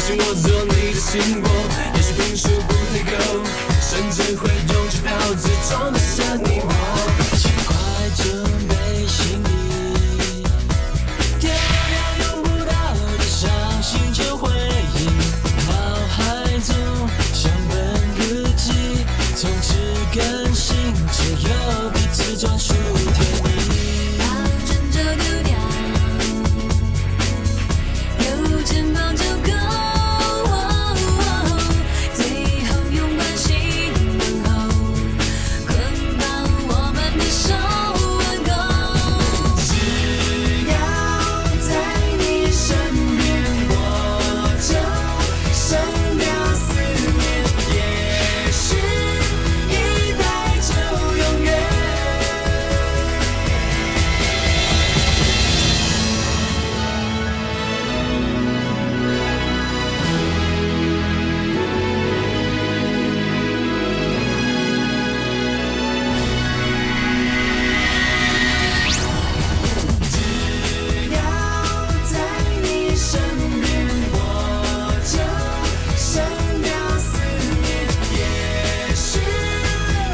信我做你的心魔，也许分数不太够，甚至会用直到最终的剩你我。请快准备行李，丢掉用不到的伤心旧回忆，脑海中像本日记，从此更新，只有彼此专属甜蜜。当真就丢掉，有肩膀就够。最后用关系等候，捆绑我们的手挽勾。只要在你身边，我就省掉思念。也许一待就永远。只要在你身边，我就省掉思念。也许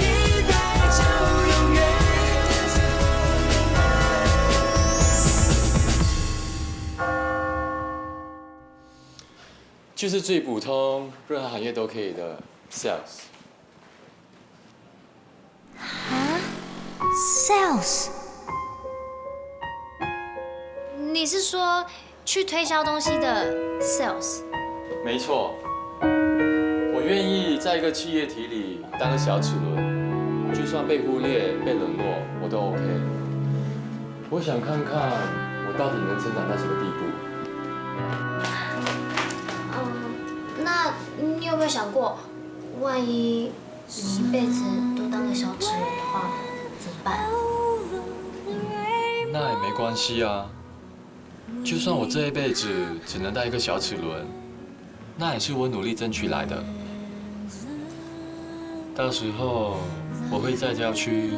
一待就永远。就是最普通，任何行业都可以的 sales。啊 ，sales？你是说去推销东西的 sales？没错，我愿意在一个企业体里当个小齿轮，就算被忽略、被冷落，我都 OK。我想看看我到底能成长到什么地步。那你有没有想过，万一你一辈子都当个小齿轮的话，怎么办？那也没关系啊，就算我这一辈子只能当一个小齿轮，那也是我努力争取来的。到时候我会在郊区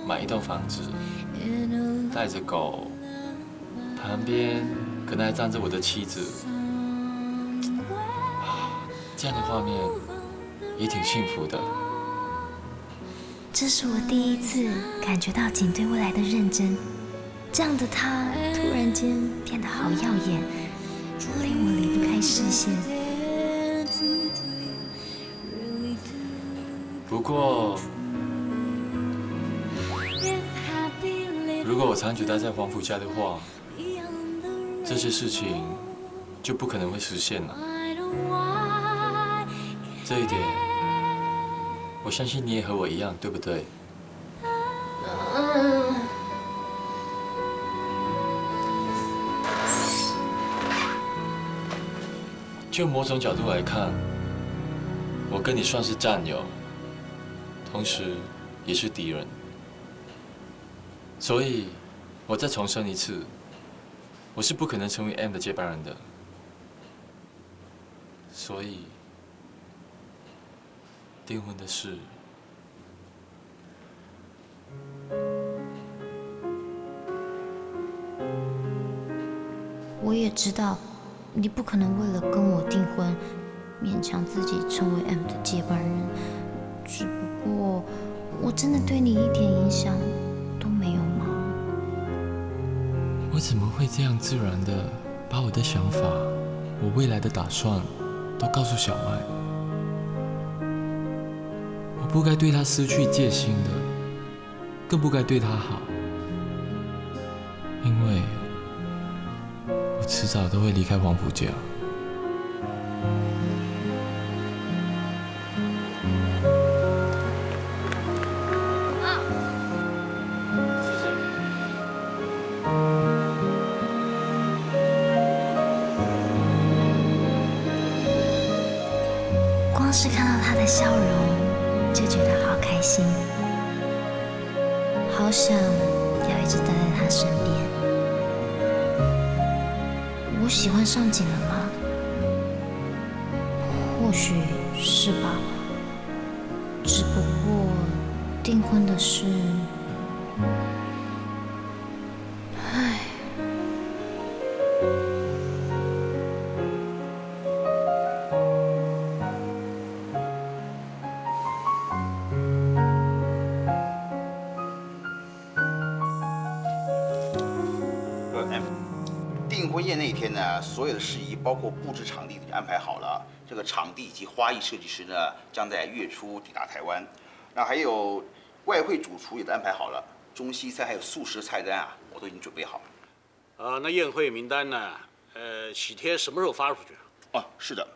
买一栋房子，带着狗，旁边可能还站着我的妻子。这样的画面也挺幸福的。这是我第一次感觉到景对未来的认真，这样的他突然间变得好耀眼，令我离不开视线。不过，如果我长久待在黄浦家的话，这些事情就不可能会实现了。这一点，我相信你也和我一样，对不对？就某种角度来看，我跟你算是战友，同时也是敌人。所以，我再重申一次，我是不可能成为 M 的接班人的。所以。订婚的事，我也知道，你不可能为了跟我订婚，勉强自己成为 M 的接班人。只不过，我真的对你一点影响都没有吗？我怎么会这样自然的把我的想法、我未来的打算都告诉小麦？我不该对他失去戒心的，更不该对他好，因为我迟早都会离开黄浦家。光是看到他的笑容，就觉得好开心，好想要一直待在他身边。我喜欢上景了吗？或许是吧，只不过订婚的事，唉。宴那一天呢，所有的事宜，包括布置场地已经安排好了。这个场地以及花艺设计师呢，将在月初抵达台湾。那还有外汇主厨也都安排好了，中西餐还有素食菜单啊，我都已经准备好了。那宴会名单呢？喜帖什么时候发出去？哦，是的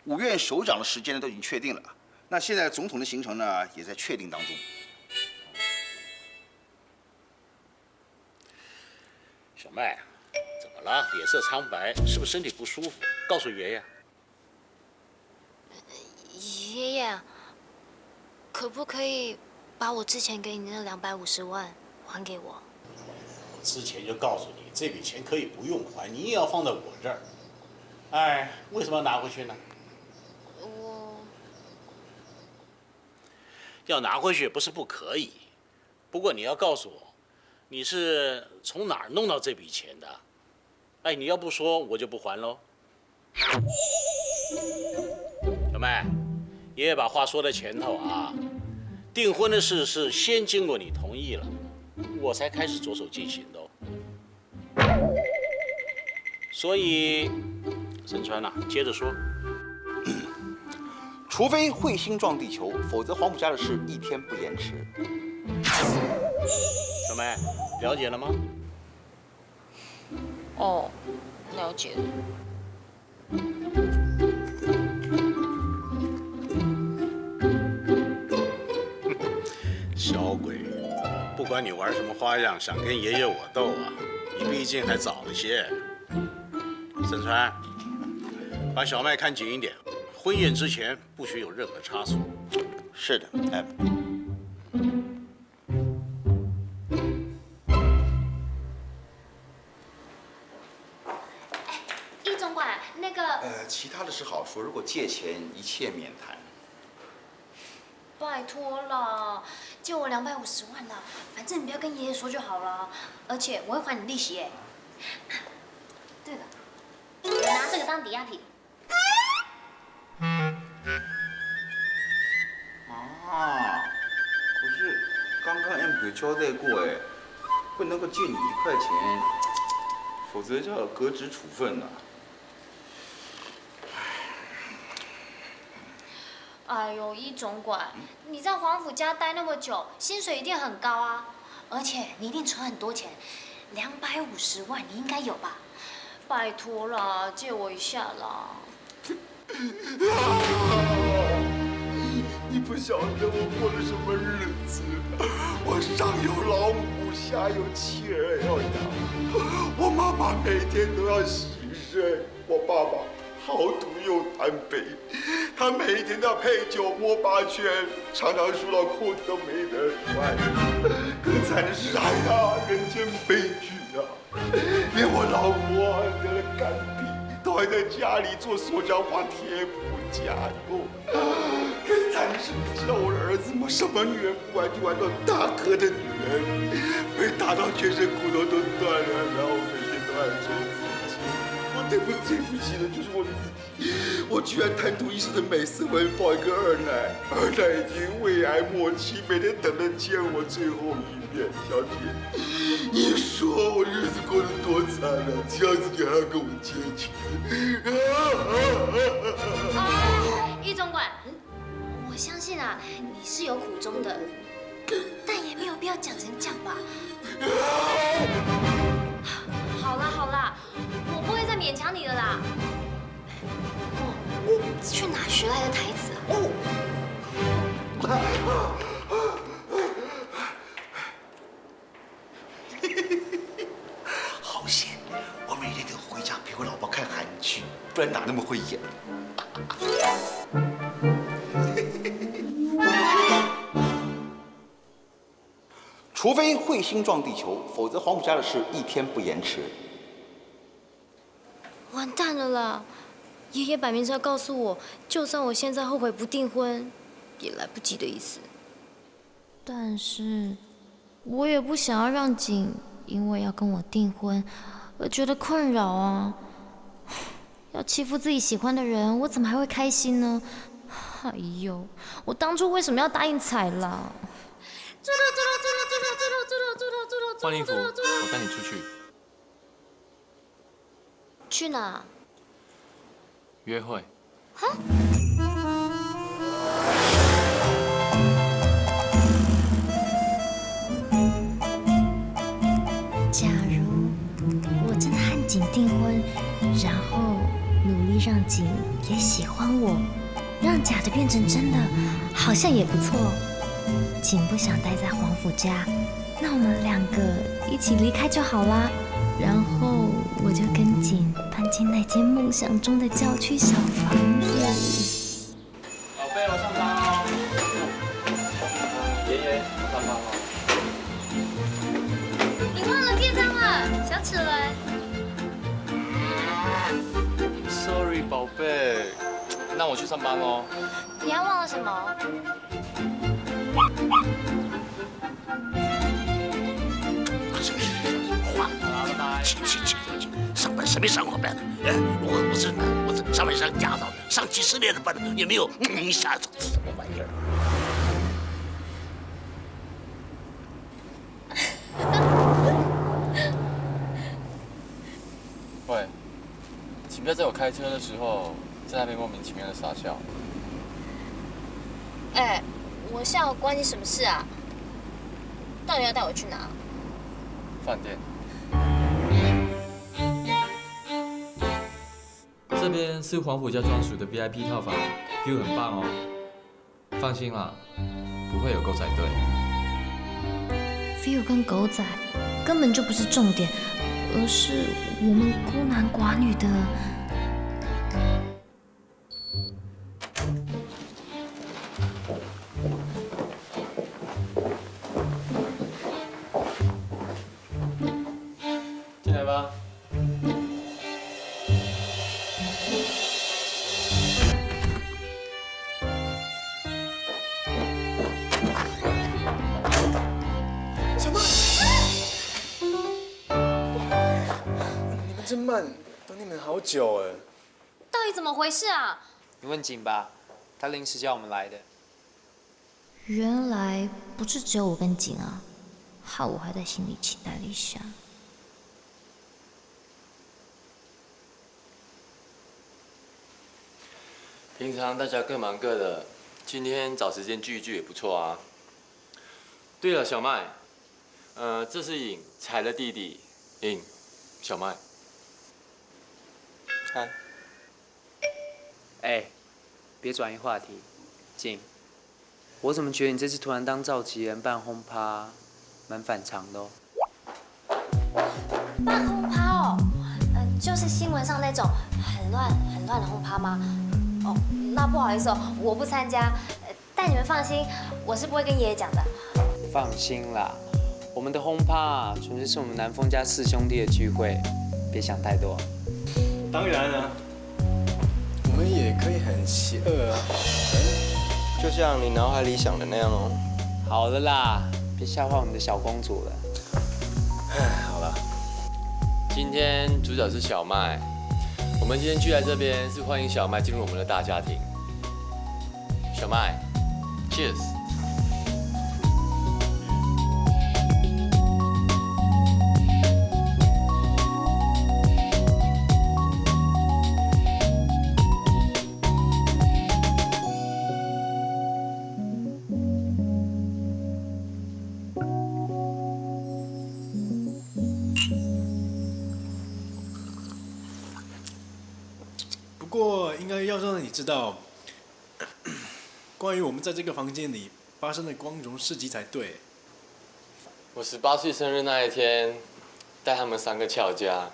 ，5院首长的时间呢都已经确定了。那现在总统的行程呢也在确定当中。小麦，怎么了？脸色苍白，是不是身体不舒服？告诉爷爷。爷爷，可不可以把我之前给你那250万还给我？我之前就告诉你，这笔钱可以不用还，你也要放在我这儿。哎，为什么要拿回去呢？要拿回去不是不可以，不过你要告诉我，你是从哪儿弄到这笔钱的？哎，你要不说，我就不还喽。小麦，爷爷把话说在前头啊，订婚的事是先经过你同意了，我才开始着手进行的哦。所以，沈川呐，接着说。除非彗星撞地球，否则黄浦家的事1天不延迟。小梅，了解了吗？哦，了解了。小鬼，不管你玩什么花样，想跟爷爷我斗啊，你毕竟还早了些。沈川，把小麦看紧一点。婚宴之前不许有任何差错。是的，哎。易总管，那个……其他的事好说，如果借钱一切免谈。拜托了，借我250万啦，反正你不要跟爷爷说就好了，而且我会还你利息耶。对了，我拿这个当抵押品。啊，可是刚刚 M 有交代过哎，不能够借你1块钱，否则就要革职处分了。哎呦，易总管，你在黄甫家待那么久，薪水一定很高啊，而且你一定存很多钱，250万你应该有吧？拜托啦，借我一下啦。你不晓得我过的什么日子，我上有老母，下有妻儿要养，我妈妈每天都要洗肾，我爸爸好赌又贪杯，他每一天都要配酒摸8圈，常常输到裤子都没得穿。更惨的是，哎呀，人间悲剧啊！连我老婆得了肝病，都还在家里做塑胶花贴补家用。更惨的是，你知道我的儿子吗？什么女人不玩就玩到大哥的女人，被打到全身骨头都断了，然后每天都暗戳自己。我对不起的就是我自己，我居然贪图一时的美色，为了抱一个二奶，二奶已经胃癌末期，每天等着见我最后一面。小姐，你说我日子过得多惨啊！这样子你还要跟我借钱？易总管，我相信啊，你是有苦衷的，但也没有必要讲成这样吧。好啦，我不会再勉强你了啦。去哪学来的台词啊？好险，我每天都回家陪我老婆看韩剧，不然哪那么会演？除非彗星撞地球，否则黄浦家的事1天不延迟。完蛋了啦！爷爷摆明是要告诉我，就算我现在后悔不订婚，也来不及的意思。但是，我也不想要让景因为要跟我订婚而觉得困扰啊。要欺负自己喜欢的人，我怎么还会开心呢？哎呦，我当初为什么要答应彩啦？换衣服，我带你出去。去哪？约会。假如我真的和景订婚，然后努力让景也喜欢我，让假的变成真的，好像也不错。景不想待在黄甫家，那我们2个一起离开就好啦。然后我就跟景搬进那间梦想中的郊区小房子。宝贝，我上班哦。爷爷，我上班哦。你忘了便当了，小齿轮。 Sorry， 宝贝，那我去上班喽。你还忘了什么？上班谁没上过班？我是上驾照，上几10年的班也没有一下子什么玩意儿。喂，请不要在我开车的时候在那边莫名其妙的傻笑。哎，我笑关你什么事啊？到底要带我去哪？饭店。这边是黄甫家专属的 VIP 套房 ，view 很棒哦。放心啦，不会有狗仔队。view 跟狗仔根本就不是重点，而是我们孤男寡女的。进来吧。小曼，你们真慢，等你们好久哎。到底怎么回事啊？你问景吧，他临时叫我们来的。原来不是只有我跟景啊，害我还在心里期待了一下。平常大家各忙各的，今天找时间聚一聚也不错啊。对了，小麦，这是颖才的弟弟，颖，小麦。嗨。哎，别转移话题，景。我怎么觉得你这次突然当召集人办轰趴，蛮反常的哦。办轰趴哦，就是新闻上那种很乱的轰趴吗？哦，那不好意思哦，我不参加。但你们放心，我是不会跟爷爷讲的。放心啦，我们的轰趴纯粹是我们南风家4兄弟的聚会，别想太多。当然啊，我们也可以很邪恶啊，就像你脑海里想的那样哦。好了啦，别吓坏我们的小公主了。唉，好了。今天主角是小麦，我们今天聚在这边是欢迎小麦进入我们的大家庭。小麦 ，Cheers。不过应该要让你知道，关于我们在这个房间里发生的光荣事迹才对。我18岁生日那一天，带他们3个翘家，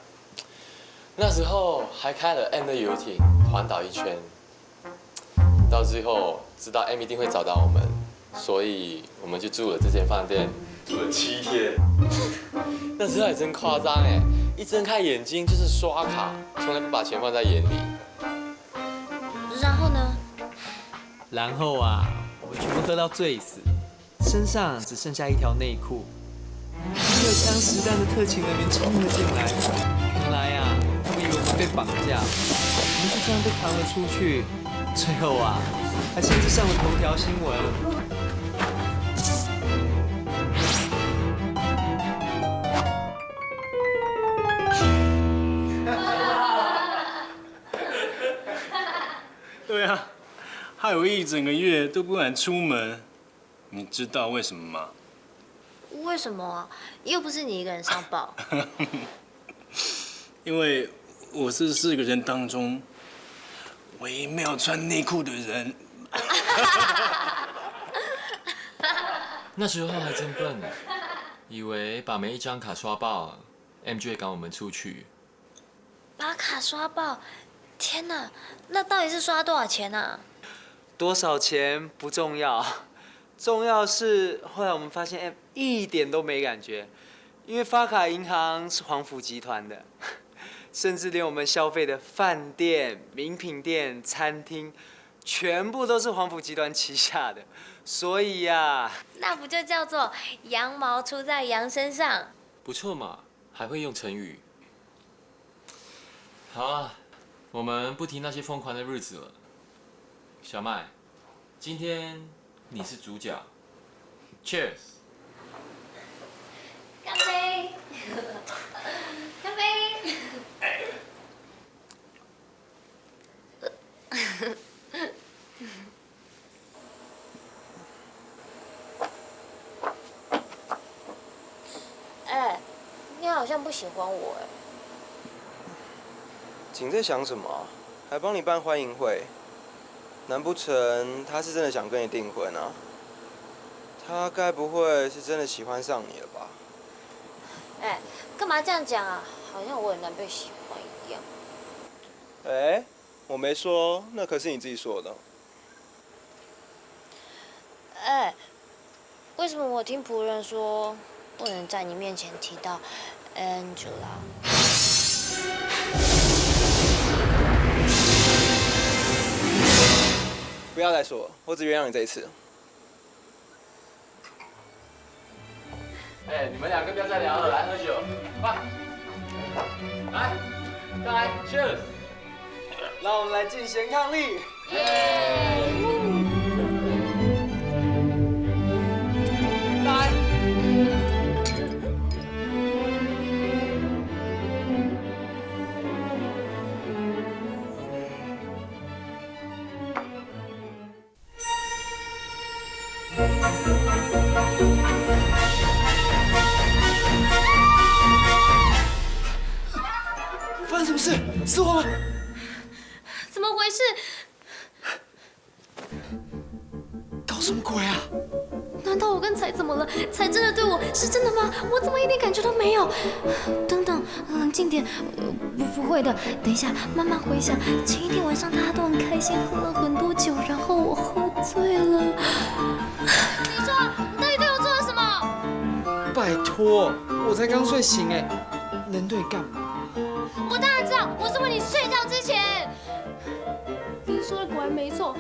那时候还开了 M 的游艇环岛1圈，到最后知道 M 一定会找到我们，所以我们就住了这间饭店，住了7天。那时候还真夸张哎，一睁开眼睛就是刷卡，从来不把钱放在眼里。然后呢？然后啊，我们全部喝到醉死，身上只剩下一条内裤。荷枪实弹的特勤人员冲了进来，原来啊，他们以为我们被绑架，我们就这样被扛了出去，最后啊，还甚至上了头条新闻。对啊，害我一整个月都不敢出门，你知道为什么吗？为什么啊？又不是你一个人上报。因为我是4个人当中唯一没有穿内裤的人。那时候还真笨，以为把每一张卡刷爆 ，M 就会赶我们出去。把卡刷爆？天哪，那到底是刷多少钱啊？多少钱不重要，重要是后来我们发现 M 一点都没感觉，因为发卡银行是黄埔集团的，甚至连我们消费的饭店、名品店、餐厅，全部都是黄埔集团旗下的。所以呀，那不就叫做羊毛出在羊身上？不错嘛，还会用成语。好啊，我们不提那些疯狂的日子了。小麦，今天你是主角。Cheers！ 干杯！干杯！哎，你好像不喜欢我哎。景在想什么啊？还帮你办欢迎会？难不成他是真的想跟你订婚啊？他该不会是真的喜欢上你了吧？哎，干嘛这样讲啊？好像我很难被喜欢一样。哎，我没说，那可是你自己说的。哎，为什么我听仆人说不能在你面前提到 Angela？ 不要再说，我只原谅你这一次。哎，你们两个不要再聊了，来喝酒，快！来，再来 ，Cheers！ 让我们来进贤伉俪。来。发生什么事？是我吗？怎么回事？搞什么鬼啊？难道我跟才怎么了？才真的对我是真的吗？我怎么一点感觉都没有？等等，冷静点，不会的。等一下，慢慢回想，前一天晚上大家都很开心，喝了很多酒，然后我喝醉了。你说，你到底对我做了什么？拜托，我才刚睡醒哎，能对你干嘛？我当然知道，我是为你睡觉之前。你说的果然没错，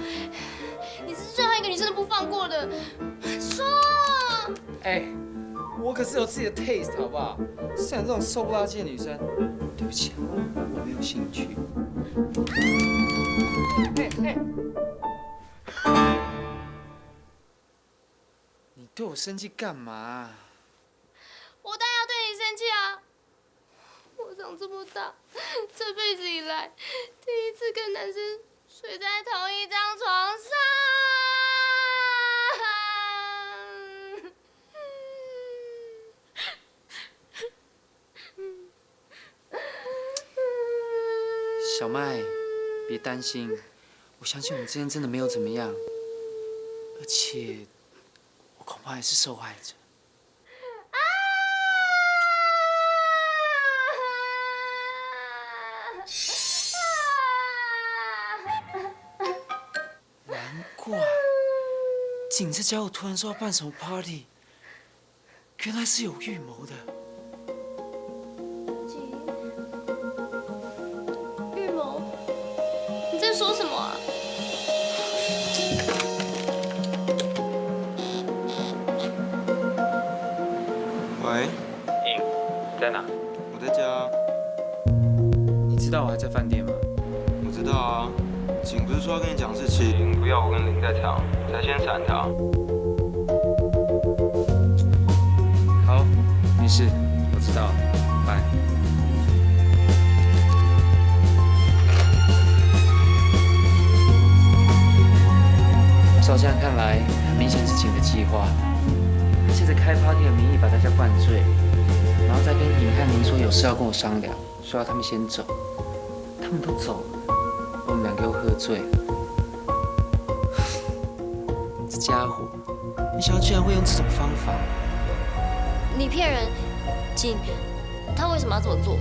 你是任何一个女生都不放过的。说。哎，我可是有自己的 taste 好不好？像你这种瘦不拉几的女生，对不起，我没有兴趣。你对我生气干嘛？我当然要对你生气啊！我长这么大，这辈子以来第一次跟男生睡在同一张床上。小麦，别担心，我相信我们之间真的没有怎么样，而且我恐怕还是受害者。难怪景在家我突然说要办什么 party， 原来是有预谋的。预谋？你在说什么啊？喂，在哪？我在家。你知道我还在饭店吗？我知道啊，景不是说要跟你讲事情，不要我跟林在场，才先闪他。好，没事，我知道了，拜。这样看来，很明显是景的计划。他借着开 party 的名义把大家灌醉，然后再跟尹和宁说有事要跟我商量，说要他们先走。他们都走了，我们两个又喝醉了。这家伙，没想到居然会用这种方法。你骗人，景，他为什么要这么做？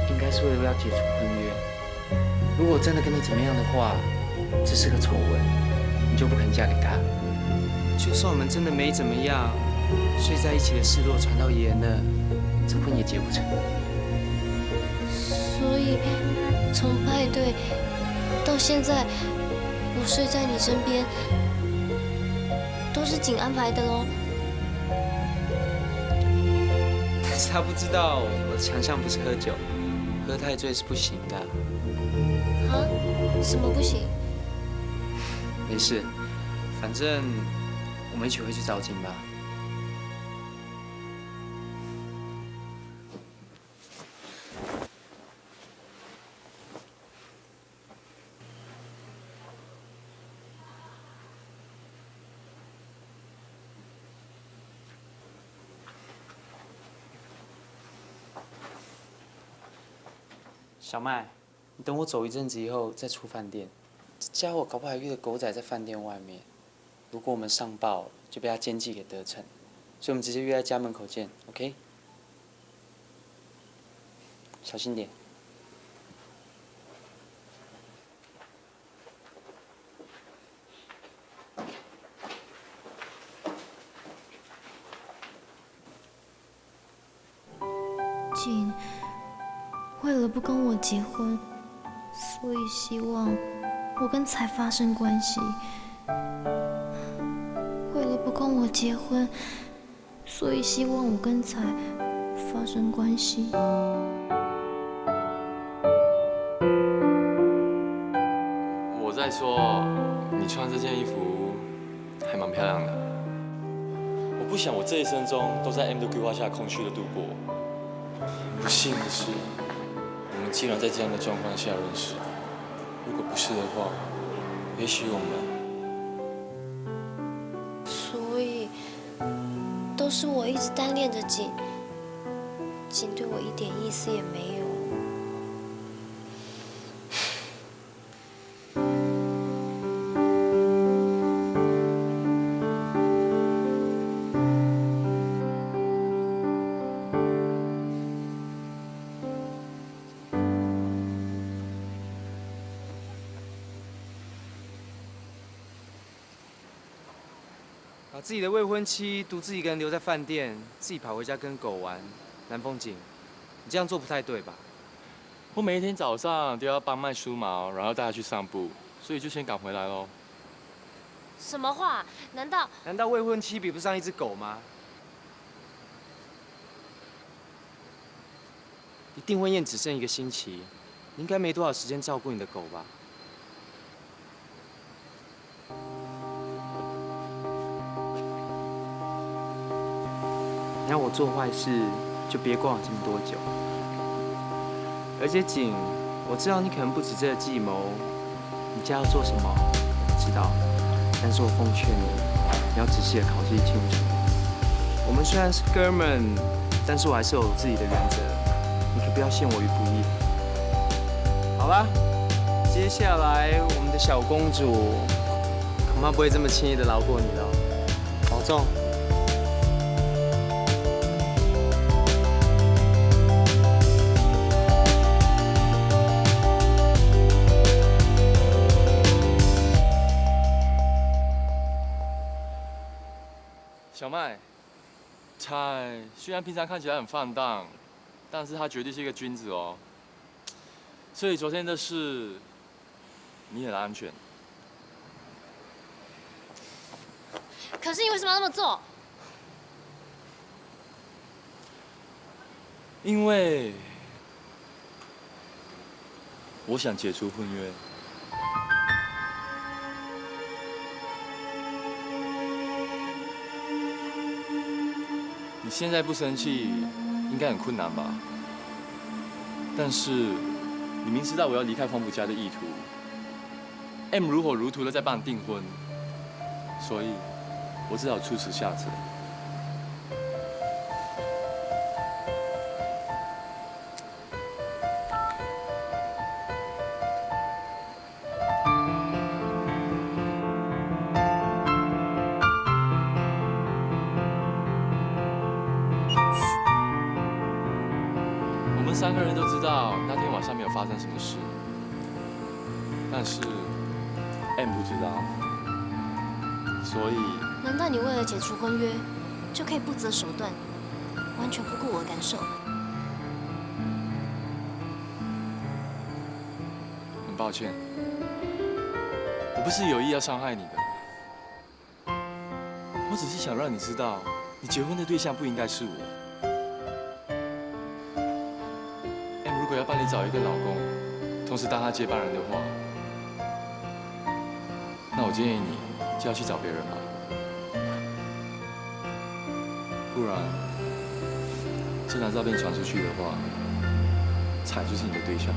应该是为了要解除婚约。如果真的跟你怎么样的话，这是个丑闻，你就不肯嫁给他。就算我们真的没怎么样，睡在一起的事若传到爷呢，这婚也结不成。所以从派对到现在，我睡在你身边，都是景安排的喽。但是他不知道我的强项不是喝酒，喝太醉是不行的。啊？什么不行？没事，反正我们一起回去找景吧。小麦，你等我走一阵子以后再出饭店。这家伙搞不好还约了狗仔在饭店外面。如果我们上报，就被他奸计给得逞。所以我们直接约在家门口见 ，OK？ 小心点。景，为了不跟我结婚，所以希望我跟才发生关系。为了不跟我结婚，所以希望我跟才发生关系。我在说，你穿这件衣服还蛮漂亮的。我不想我这一生中都在 M 的规划下空虚的度过。不幸的是，我们竟然在这样的状况下认识。如果不是的话，也许我们……所以都是我一直单恋着景，景对我一点意思也没有。把自己的未婚妻独自一个人留在饭店，自己跑回家跟狗玩，南风景，你这样做不太对吧？我每一天早上都要帮麦梳毛，然后带他去散步，所以就先赶回来喽。什么话？难道未婚妻比不上一只狗吗？离订婚宴只剩1个星期，你应该没多少时间照顾你的狗吧？你要我做坏事，就别管我这么多久。而且景，我知道你可能不止这个计谋，你家要做什么，我知道。但是我奉劝你，你要仔细的考虑清楚。我们虽然是哥们，但是我还是有自己的原则，你可不要陷我于不义。好啦，接下来我们的小公主恐怕不会这么轻易的饶过你了，保重。小麦，菜虽然平常看起来很放荡，但是他绝对是一个君子哦。所以昨天的事，你很安全。可是你为什么要这么做？因为我想解除婚约。你现在不生气，应该很困难吧？但是你明知道我要离开黄浦家的意图， M 如火如荼的在帮你订婚，所以我只好出此下策。我们3个人都知道那天晚上没有发生什么事，但是 M 不知道，所以难道你为了解除婚约，就可以不择手段，完全不顾我的感受？很抱歉，我不是有意要伤害你的，我只是想让你知道，你结婚的对象不应该是我。M 如果要帮你找一个老公，同时当他接班人的话，那我建议你就要去找别人吧，不然这张照片传出去的话，惨就是你的对象。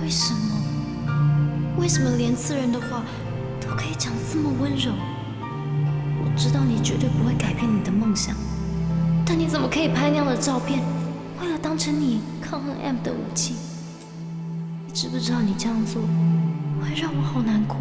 为什么？为什么连刺人的话都可以讲得这么温柔？我知道你绝对不会改变你的梦想，但你怎么可以拍那样的照片，为了当成你抗衡 M 的武器？你知不知道你这样做会让我好难过？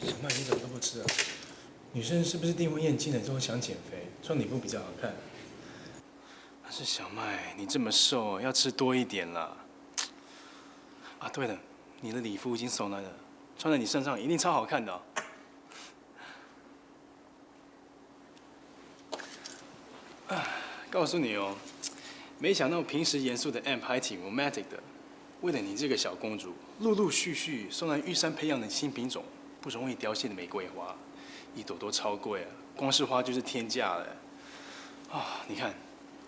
小麦，你怎么都不吃啊？女生是不是订婚宴进来之后想减肥，穿礼服比较好看？但是小麦，你这么瘦，要吃多一点啦。啊，对了，你的礼服已经送来了，穿在你身上一定超好看的哦。啊，告诉你哦，没想到平时严肃的 M 还挺 romantic 的。为了你这个小公主，陆陆续续送来玉山培养的新品种。不容易凋谢的玫瑰花，一朵都超贵啊！光是花就是天价了。啊，你看，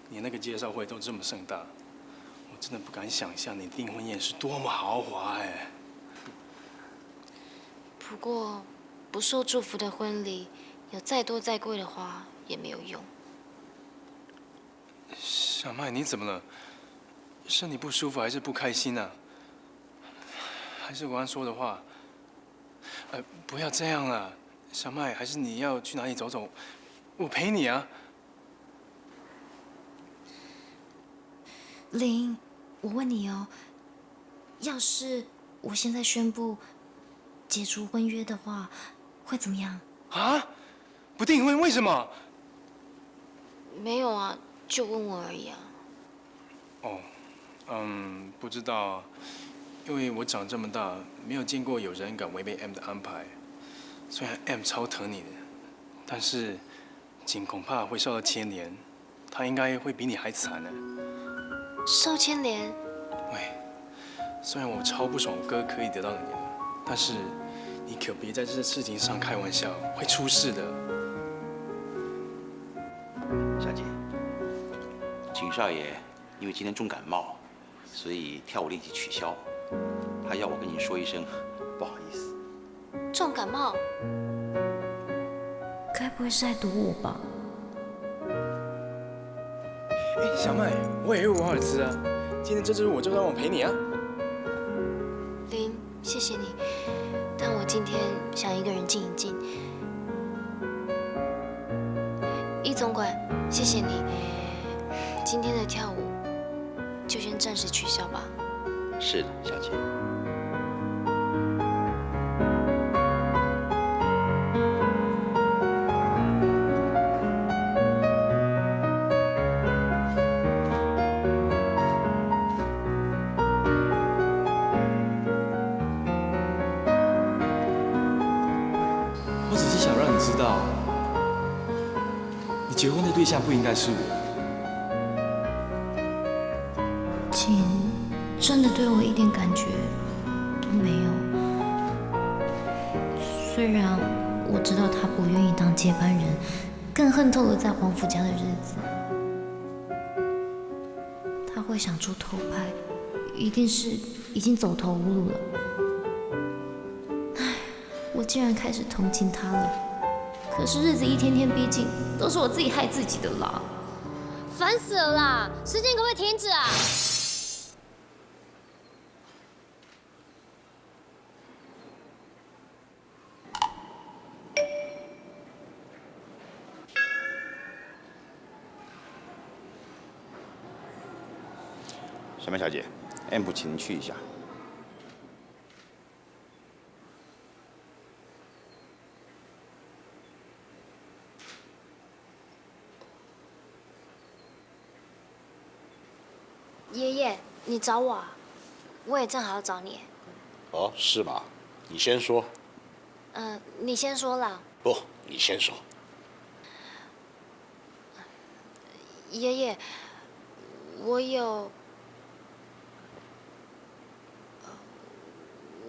你那个介绍会都这么盛大，我真的不敢想象你订婚宴是多么豪华哎。不过，不受祝福的婚礼，有再多再贵的花也没有用。小麦，你怎么了？身体不舒服还是不开心啊？还是我刚说的话？不要这样了，小麦，还是你要去哪里走走？我陪你啊。林，我问你哦，要是我现在宣布解除婚约的话，会怎么样？啊？不订婚？为什么？没有啊，就问我而已啊。哦，不知道，因为我长这么大没有见过有人敢违背 M 的安排。虽然 M 超疼你的，但是景恐怕会受到牵连，他应该会比你还惨呢。受牵连？喂，虽然我超不爽我哥可以得到你的，但是你可别在这事情上开玩笑，会出事的。小姐，景少爷因为今天重感冒，所以跳舞立即取消。他要我跟你说一声不好意思。重感冒？该不会是在堵我吧？哎，小麦，我也有瓦尔兹啊，今天这支舞就让我陪你啊。林，谢谢你，但我今天想一个人静一静。易总管，谢谢你，今天的跳舞就先暂时取消吧。是的，小姐。我只是想让你知道，你结婚的对象不应该是我。请真的对我一点感觉都没有。虽然我知道他不愿意当接班人，更恨透了在黄甫家的日子。他会想出偷拍，一定是已经走投无路了。唉，我竟然开始同情他了。可是日子一天天逼近，都是我自己害自己的啦。烦死了啦！时间可不可以停止啊？小麦小姐，M 请您去一下。爷爷，你找我啊？我也正好要找你。哦，是吗？你先说。你先说啦。不，你先说。爷爷，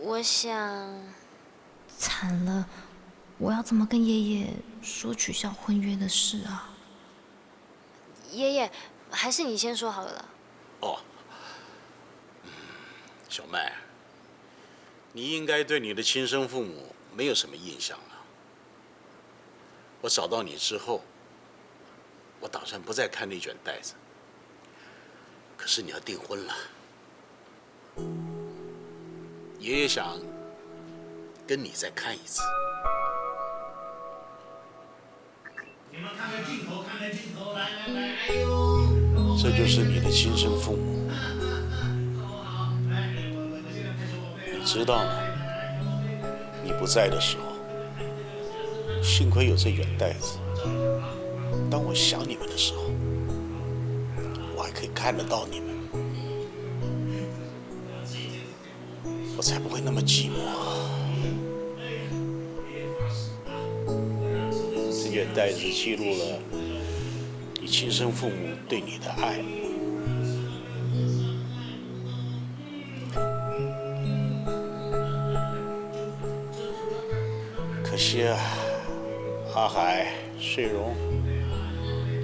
我想。惨了，我要怎么跟爷爷说取消婚约的事啊？爷爷，还是你先说好了。哦，小麦，你应该对你的亲生父母没有什么印象了。我找到你之后，我打算不再看那卷带子。可是你要订婚了，爷爷想跟你再看一次。你们看看镜头，看看镜头，来，哎呦！这就是你的亲生父母。你知道吗？你不在的时候，幸亏有这卷带子。当我想你们的时候，我还可以看得到你们，我才不会那么寂寞。这卷带子记录了你亲生父母对你的爱。可惜啊，阿海、穗荣，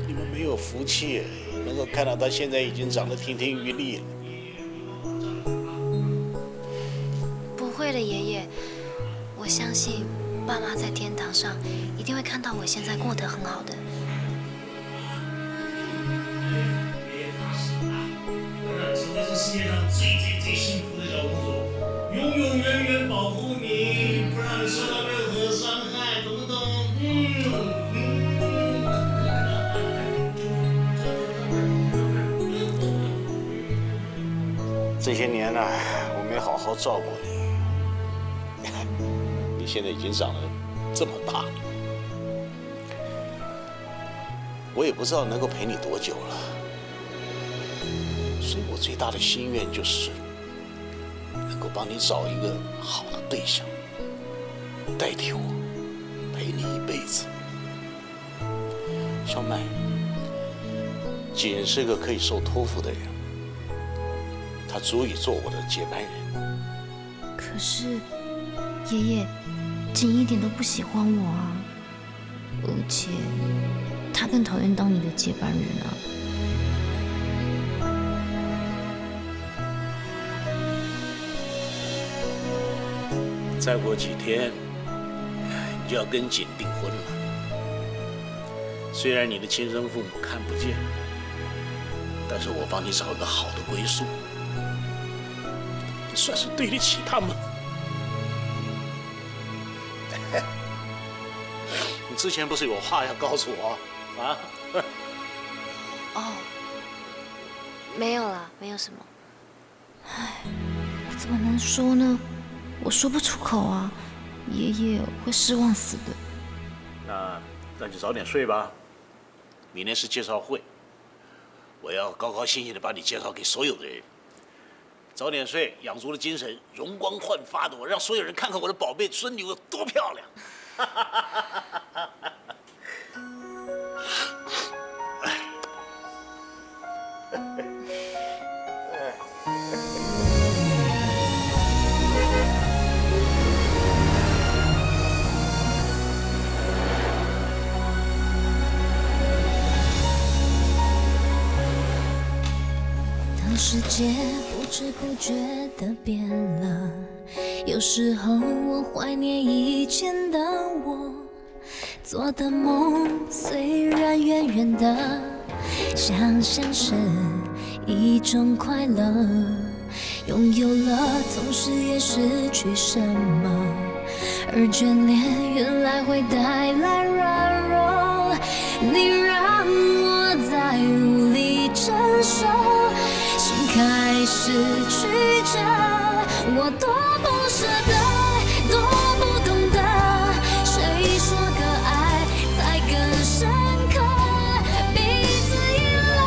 你们没有福气，能够看到他现在已经长得亭亭玉立了。不会的，爷爷，我相信爸妈在天堂上一定会看到我现在过得很好的。现在是世界上最幸福的小公主，永永远远保护你，不让你受到任何伤害，懂不懂？这些年呢，我没好好照顾你，你现在已经长得这么大了，我也不知道能够陪你多久了。所以我最大的心愿就是能够帮你找一个好的对象，代替我陪你一辈子。小麦，锦是个可以受托付的人，他足以做我的接班人。可是，爷爷，锦一点都不喜欢我啊，而且他更讨厌当你的接班人啊。再过几天，你就要跟锦订婚了。虽然你的亲生父母看不见，但是我帮你找一个好的归宿，也算是对得起他们。你之前不是有话要告诉我啊？哦，没有啦，没有什么。唉，我怎么能说呢？我说不出口啊，爷爷会失望死的。那就早点睡吧。明天是介绍会，我要高高兴兴的把你介绍给所有的人。早点睡，养足了精神，容光焕发的我，让所有人看看我的宝贝孙女有多漂亮。界不知不觉地变了，有时候我怀念以前的我，做的梦虽然远远的，想象是一种快乐，拥有了同时也失去什么，而眷恋原来会带来软弱，你让我再无力承受，心开始曲折，我多不舍得，多不懂得，谁说个爱才更深刻，彼此依赖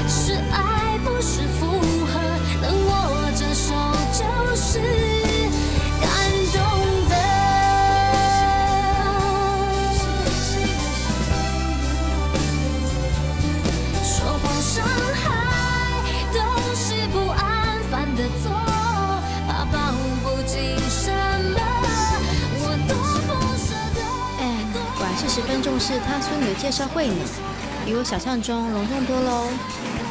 是爱不是负荷，能握着手就是感动的。说谎伤害都是不安犯的错，怕报不尽什么，我多不舍得。果然是10分重视他孙女的介绍会呢，比我想象中隆重多喽。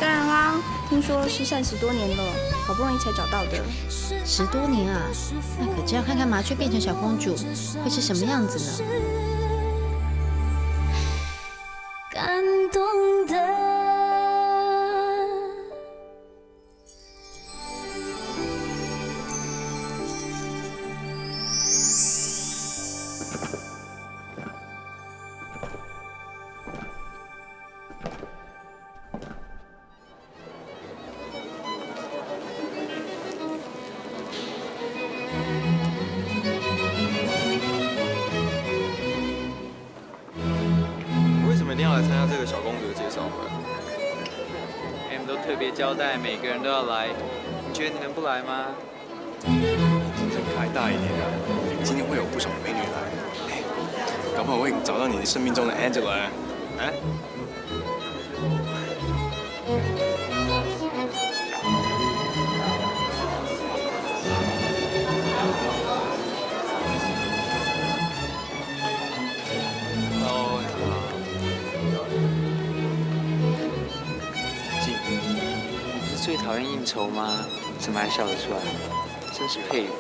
当然啦，听说失散10多年了，好不容易才找到的。10多年啊，那可真要看看麻雀变成小公主会是什么样子呢？感动的。为什么一定要来参加这个小公主的介绍会？M 都特别交代每个人都要来，你觉得你能不来吗？竞争开大一点啊！今天会有不少美女来，搞不好会找到你生命中的 Angela。哎。最讨厌应酬吗？怎么还笑得出来？真是佩服。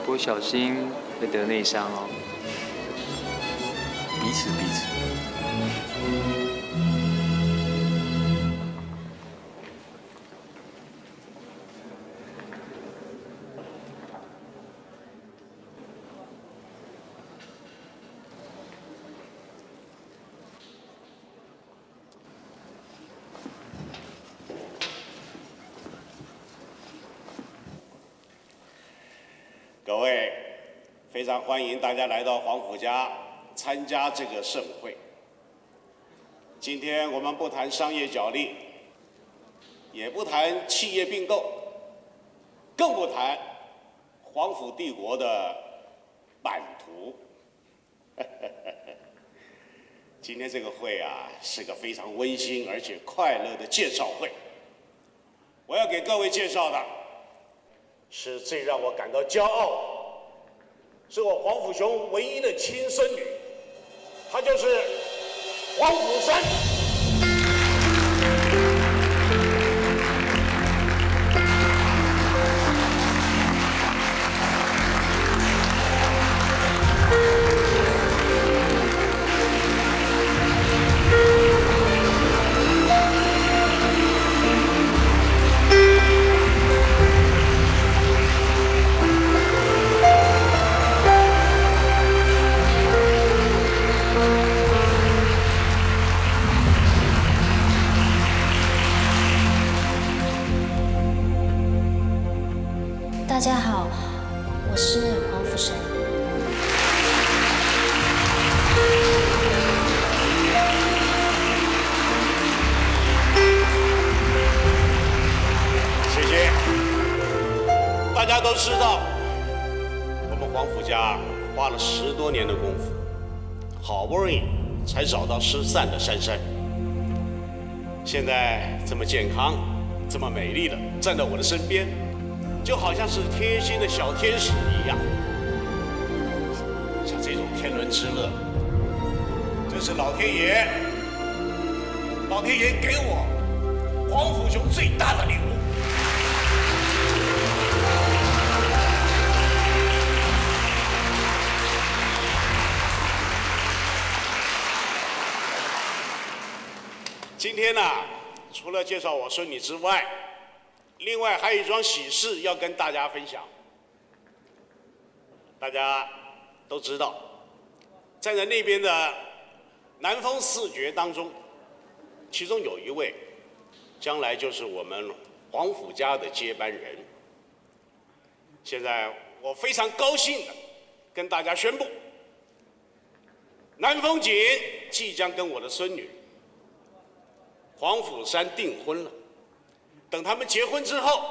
不过小心会得内伤哦。彼此彼此。各位，非常欢迎大家来到黄甫家参加这个盛会。今天我们不谈商业角力，也不谈企业并购，更不谈黄甫帝国的版图。今天这个会啊，是个非常温馨而且快乐的介绍会。我要给各位介绍的是最让我感到骄傲的，是我黄甫雄唯一的亲孙女，她就是黄甫珊。大家好，我是黄甫珊。谢谢。大家都知道，我们黄甫家花了10多年的功夫，好不容易才找到失散的珊珊。现在这么健康、这么美丽的站在我的身边，就好像是贴心的小天使一样。像这种天伦之乐，这是老天爷给我黄甫雄最大的礼物。今天呢，除了介绍我孙女之外，另外还有一桩喜事要跟大家分享。大家都知道，站在那边的南风四绝当中，其中有一位，将来就是我们黄甫家的接班人。现在我非常高兴的跟大家宣布，南风锦即将跟我的孙女黄甫山订婚了。等他们结婚之后，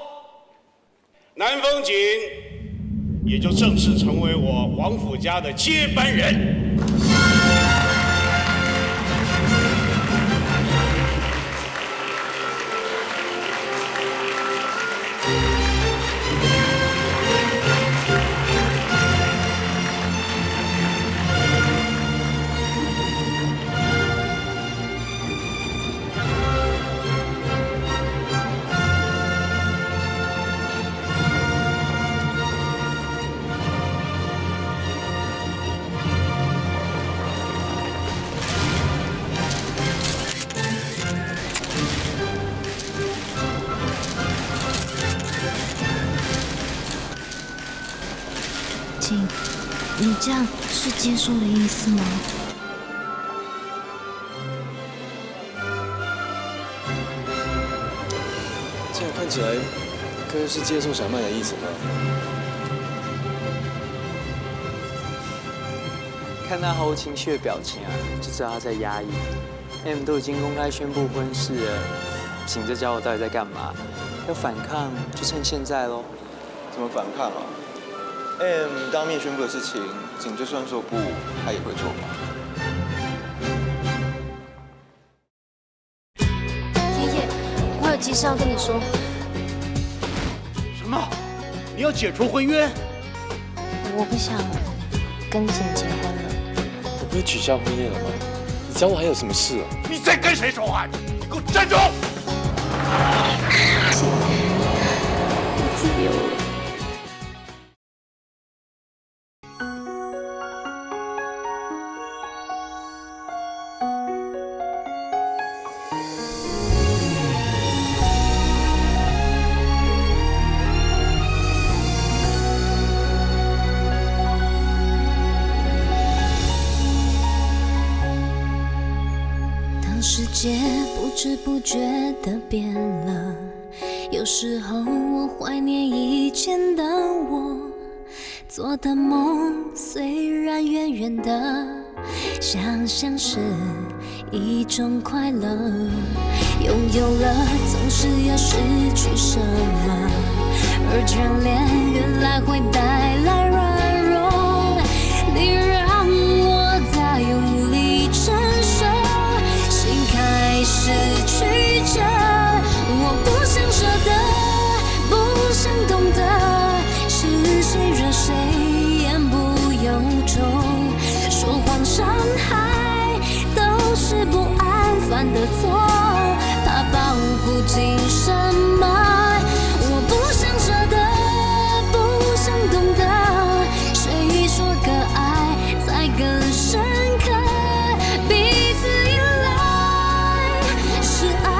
南风锦也就正式成为我黄甫家的接班人。请，你这样是接受的意思吗？这样看起来，哥是接受小麦的意思吧？看他毫无情绪的表情啊，就知道他在压抑。M 都已经公开宣布婚事了，醒这家伙到底在干嘛？要反抗就趁现在喽。怎么反抗啊？M 当面宣布的事情，景就算说不，他也会做吧。爷爷，我有急事要跟你说。什么？你要解除婚约？我不想跟景结婚了。我不是取消婚宴了吗？你找我还有什么事啊？你在跟谁说话？你给我站住！我自由了。世界不知不觉地变了，有时候我怀念以前的我，做的梦虽然远远的，想象是一种快乐。拥有了总是要失去什么，而眷恋原来会带来软弱，你让我再无力承受。开始曲折，我不想舍得，不想懂得，是谁惹谁言不由衷，说谎伤害都是不安犯的错，怕保不紧什么，我不想舍得，不想懂得，谁说个爱才更深刻，彼此依赖是爱。